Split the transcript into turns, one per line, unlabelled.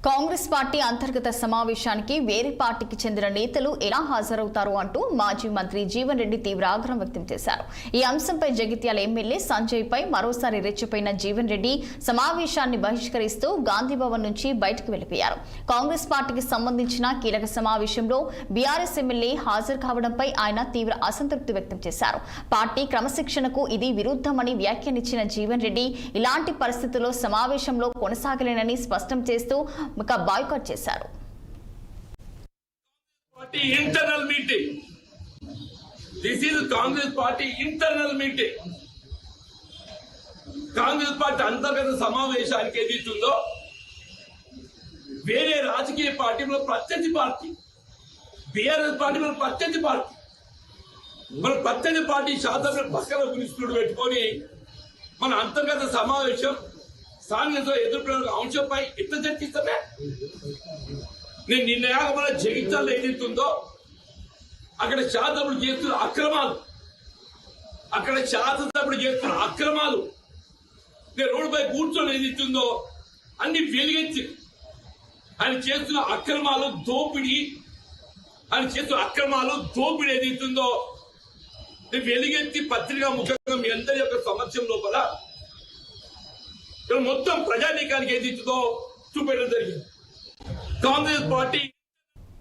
Congress party అంతర్గత సమావేశానికి వేరే పార్టీకి చెందిన నేతలు ఎలా హాజరవుతారు అంటూ మాజీ మంత్రి జీవన్ రెడ్డి తీవ్ర ఆగ్రహం వ్యక్తం చేశారు. ఈ అంశంపై జగిత్యాల ఎమ్మెల్యే సంజయ్ పై మరోసారి రెచ్చిపోయిన జీవన్ రెడ్డి సమావేశాన్ని బహిష్కరిస్తూ గాంధీ భవన్ నుంచి బయటకు వెళ్లిపోయారు. కాంగ్రెస్ పార్టీకి సంబంధించిన కీలక సమావేశంలో బీఆర్ఎస్ ఎమ్మెల్యే హాజరు కావడంపై ఆయన తీవ్ర అసంతృప్తి వ్యక్తం చేశారు. పార్టీ క్రమశిక్షణకు ఇది విరుద్ధమని వ్యాఖ్యానించిన జీవన్ రెడ్డి ఇలాంటి పరిస్థితుల్లో సమావేశంలో కొనసాగలేనని స్పష్టం చేస్తూ బాయ్కాట్ చేశారు.
Internal meeting, this is Congress party internal meeting. Congress party అంతర్గత సమావేశానికి ఏదైతుందో వేరే రాజకీయ పార్టీలో ప్రత్యర్థి పార్టీ, బీఆర్ఎస్ పార్టీలో ప్రత్యర్థి పార్టీ, మన ప్రత్యర్థి పార్టీ శాతం పక్కన గురిస్తుడు పెట్టుకొని మన అంతర్గత సమావేశం స్థానిక ఎదుర్కొన్న అంశంపై ఎట్లా చర్చిస్తామే? నేను నిన్న జగిత్యాలలో ఏదైతుందో అక్కడ శాసనసభ్యులు చేస్తున్న అక్రమాలు, నేను రోడ్డుపై కూర్చొని ఏదైతుందో అన్ని వెలుగెత్తి ఆయన చేస్తున్న దోపిడీ ఏదైతుందో వెలుగెత్తి పత్రికా ముఖంగా మీ అందరి యొక్క సమక్షం లోపల మొత్తం ప్రజానీకానికి ఏదైతుందో చూపెట్టడం జరిగింది. కాంగ్రెస్ పార్టీ